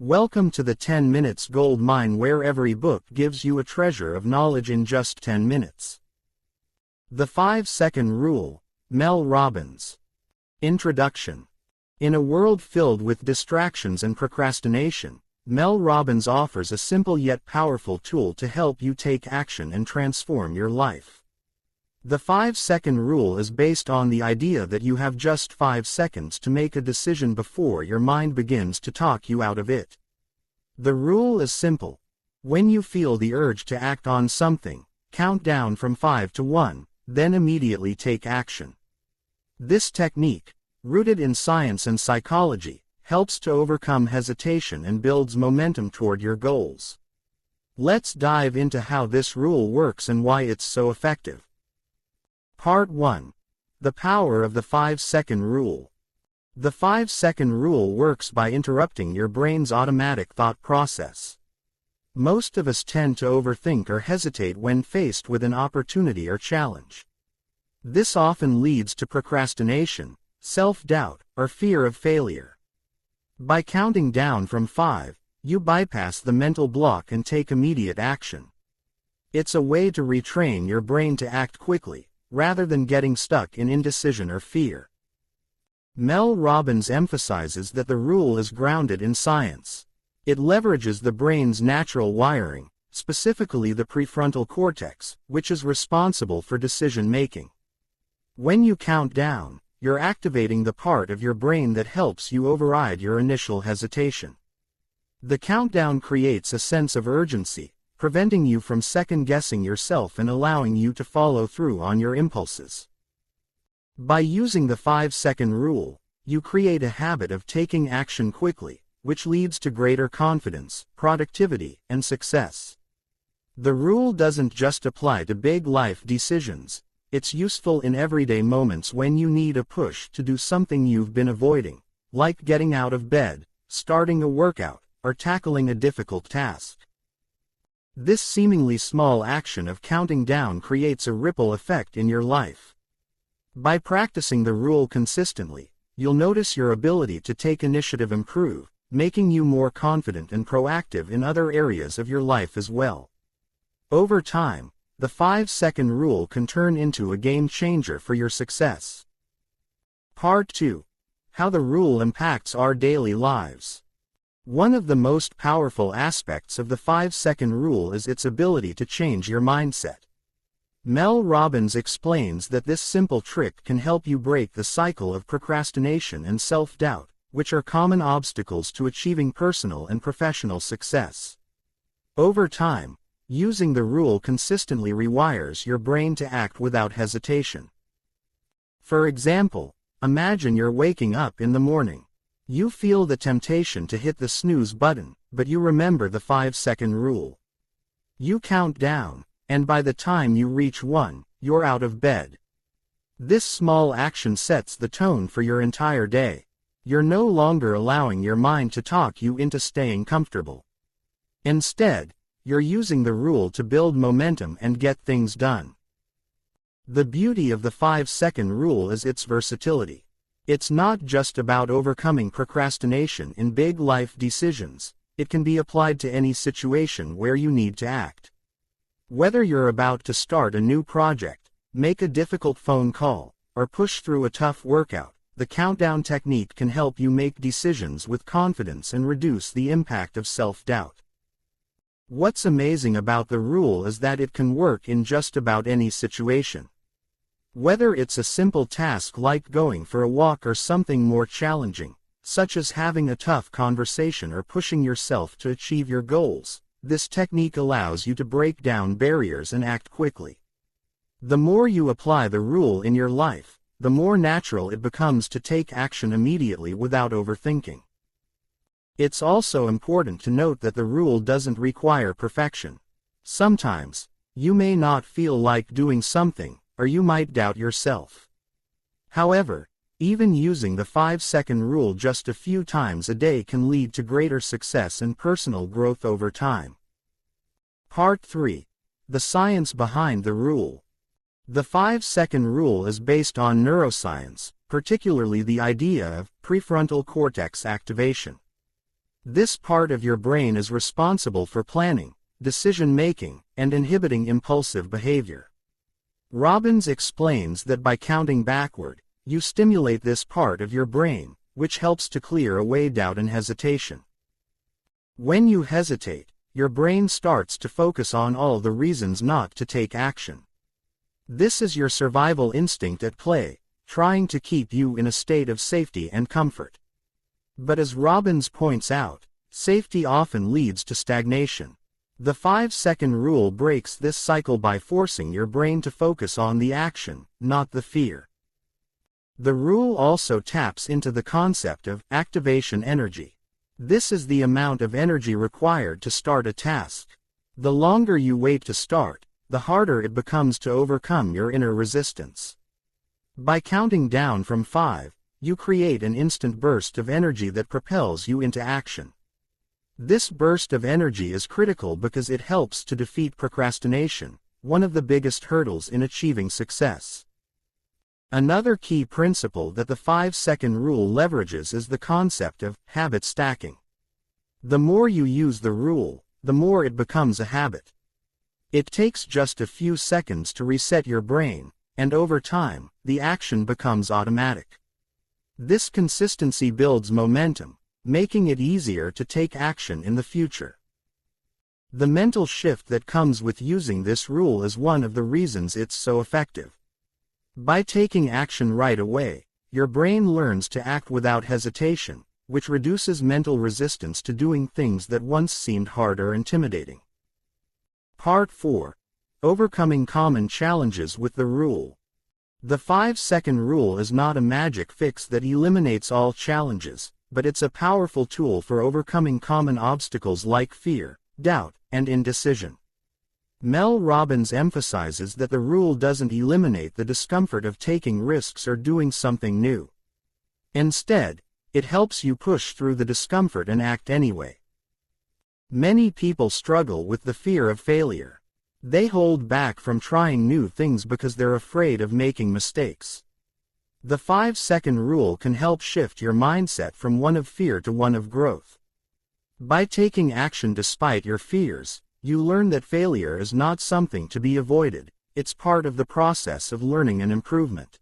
Welcome to the 10 Minutes Gold Mine, where every book gives you a treasure of knowledge in just 10 minutes. The 5-Second Rule, Mel Robbins. Introduction. In a world filled with distractions and procrastination, Mel Robbins offers a simple yet powerful tool to help you take action and transform your life. The 5-second rule is based on the idea that you have just 5 seconds to make a decision before your mind begins to talk you out of it. The rule is simple. When you feel the urge to act on something, count down from 5 to 1, then immediately take action. This technique, rooted in science and psychology, helps to overcome hesitation and builds momentum toward your goals. Let's dive into how this rule works and why it's so effective. Part 1. The power of the 5-second rule. The 5-second rule works by interrupting your brain's automatic thought process. Most of us tend to overthink or hesitate when faced with an opportunity or challenge. This often leads to procrastination, self-doubt, or fear of failure. By counting down from 5, you bypass the mental block and take immediate action. It's a way to retrain your brain to act quickly, rather than getting stuck in indecision or fear. Mel Robbins emphasizes that the rule is grounded in science. It leverages the brain's natural wiring, specifically the prefrontal cortex, which is responsible for decision-making. When you count down, you're activating the part of your brain that helps you override your initial hesitation. The countdown creates a sense of urgency, preventing you from second-guessing yourself and allowing you to follow through on your impulses. By using the 5-second rule, you create a habit of taking action quickly, which leads to greater confidence, productivity, and success. The rule doesn't just apply to big life decisions. It's useful in everyday moments when you need a push to do something you've been avoiding, like getting out of bed, starting a workout, or tackling a difficult task. This seemingly small action of counting down creates a ripple effect in your life. By practicing the rule consistently, you'll notice your ability to take initiative improve, making you more confident and proactive in other areas of your life as well. Over time, the 5-second rule can turn into a game changer for your success. Part 2. How the rule impacts our daily lives. One of the most powerful aspects of the 5-second rule is its ability to change your mindset. Mel Robbins explains that this simple trick can help you break the cycle of procrastination and self-doubt, which are common obstacles to achieving personal and professional success. Over time, using the rule consistently rewires your brain to act without hesitation. For example, imagine you're waking up in the morning. You feel the temptation to hit the snooze button, but you remember the 5-second rule. You count down, and by the time you reach 1, you're out of bed. This small action sets the tone for your entire day. You're no longer allowing your mind to talk you into staying comfortable. Instead, you're using the rule to build momentum and get things done. The beauty of the 5-second rule is its versatility. It's not just about overcoming procrastination in big life decisions. It can be applied to any situation where you need to act. Whether you're about to start a new project, make a difficult phone call, or push through a tough workout, the countdown technique can help you make decisions with confidence and reduce the impact of self-doubt. What's amazing about the rule is that it can work in just about any situation. Whether it's a simple task like going for a walk or something more challenging, such as having a tough conversation or pushing yourself to achieve your goals, this technique allows you to break down barriers and act quickly. The more you apply the rule in your life, the more natural it becomes to take action immediately without overthinking. It's also important to note that the rule doesn't require perfection. Sometimes, you may not feel like doing something, or you might doubt yourself. However, even using the 5-second rule just a few times a day can lead to greater success and personal growth over time. Part 3. The science behind the rule. The 5-second rule is based on neuroscience, particularly the idea of prefrontal cortex activation. This part of your brain is responsible for planning, decision-making, and inhibiting impulsive behavior. Robbins explains that by counting backward, you stimulate this part of your brain, which helps to clear away doubt and hesitation. When you hesitate, your brain starts to focus on all the reasons not to take action. This is your survival instinct at play, trying to keep you in a state of safety and comfort. But as Robbins points out, safety often leads to stagnation. The 5-second rule breaks this cycle by forcing your brain to focus on the action, not the fear. The rule also taps into the concept of activation energy. This is the amount of energy required to start a task. The longer you wait to start, the harder it becomes to overcome your inner resistance. By counting down from 5, you create an instant burst of energy that propels you into action. This burst of energy is critical because it helps to defeat procrastination, one of the biggest hurdles in achieving success. Another key principle that the 5-second rule leverages is the concept of habit stacking. The more you use the rule, the more it becomes a habit. It takes just a few seconds to reset your brain, and over time, the action becomes automatic. This consistency builds momentum, making it easier to take action in the future. The mental shift that comes with using this rule is one of the reasons it's so effective. By taking action right away, your brain learns to act without hesitation, which reduces mental resistance to doing things that once seemed hard or intimidating. Part 4. Overcoming common challenges with the rule. The 5-second rule is not a magic fix that eliminates all challenges, but it's a powerful tool for overcoming common obstacles like fear, doubt, and indecision. Mel Robbins emphasizes that the rule doesn't eliminate the discomfort of taking risks or doing something new. Instead, it helps you push through the discomfort and act anyway. Many people struggle with the fear of failure. They hold back from trying new things because they're afraid of making mistakes. The 5-second rule can help shift your mindset from one of fear to one of growth. By taking action despite your fears, you learn that failure is not something to be avoided, it's part of the process of learning and improvement.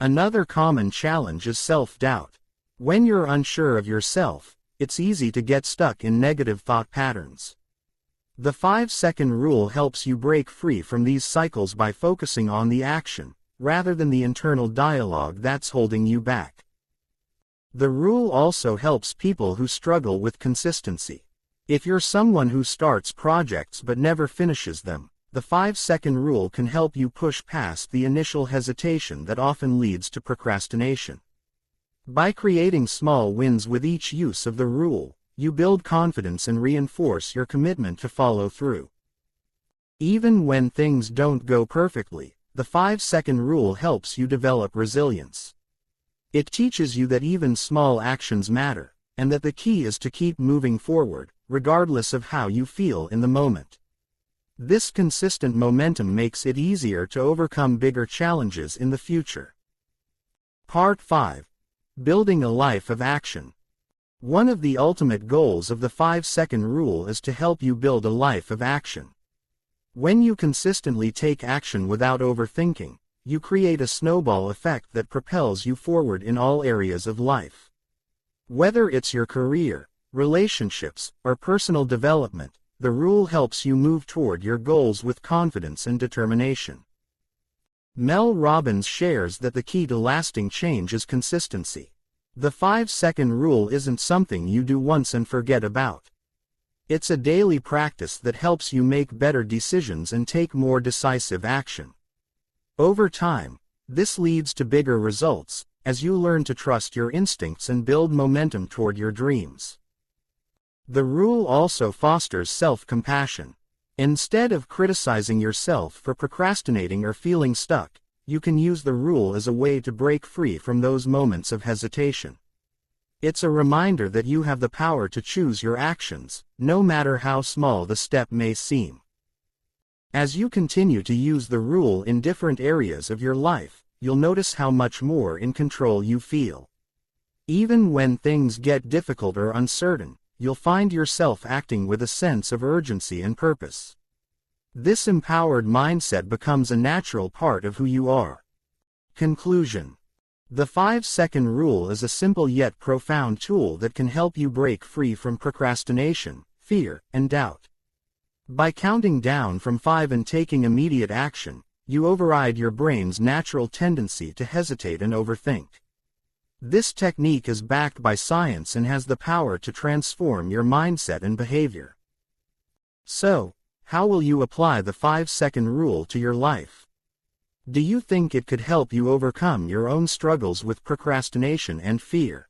Another common challenge is self-doubt. When you're unsure of yourself, it's easy to get stuck in negative thought patterns. The 5-second rule helps you break free from these cycles by focusing on the action, rather than the internal dialogue that's holding you back. The rule also helps people who struggle with consistency. If you're someone who starts projects but never finishes them, the 5-second rule can help you push past the initial hesitation that often leads to procrastination. By creating small wins with each use of the rule, you build confidence and reinforce your commitment to follow through. Even when things don't go perfectly, the 5-second rule helps you develop resilience. It teaches you that even small actions matter, and that the key is to keep moving forward, regardless of how you feel in the moment. This consistent momentum makes it easier to overcome bigger challenges in the future. Part 5. Building a life of action. One of the ultimate goals of the 5-second rule is to help you build a life of action. When you consistently take action without overthinking, you create a snowball effect that propels you forward in all areas of life. Whether it's your career, relationships, or personal development, the rule helps you move toward your goals with confidence and determination. Mel Robbins shares that the key to lasting change is consistency. The 5-second rule isn't something you do once and forget about. It's a daily practice that helps you make better decisions and take more decisive action. Over time, this leads to bigger results, as you learn to trust your instincts and build momentum toward your dreams. The rule also fosters self-compassion. Instead of criticizing yourself for procrastinating or feeling stuck, you can use the rule as a way to break free from those moments of hesitation. It's a reminder that you have the power to choose your actions, no matter how small the step may seem. As you continue to use the rule in different areas of your life, you'll notice how much more in control you feel. Even when things get difficult or uncertain, you'll find yourself acting with a sense of urgency and purpose. This empowered mindset becomes a natural part of who you are. Conclusion. The 5-second rule is a simple yet profound tool that can help you break free from procrastination, fear, and doubt. By counting down from 5 and taking immediate action, you override your brain's natural tendency to hesitate and overthink. This technique is backed by science and has the power to transform your mindset and behavior. So, how will you apply the 5-second rule to your life? Do you think it could help you overcome your own struggles with procrastination and fear?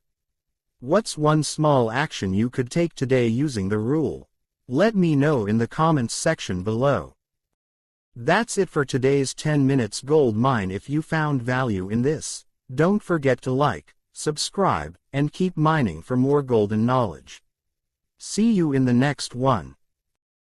What's one small action you could take today using the rule? Let me know in the comments section below. That's it for today's 10 minutes gold mine. If you found value in this, don't forget to like, subscribe, and keep mining for more golden knowledge. See you in the next one.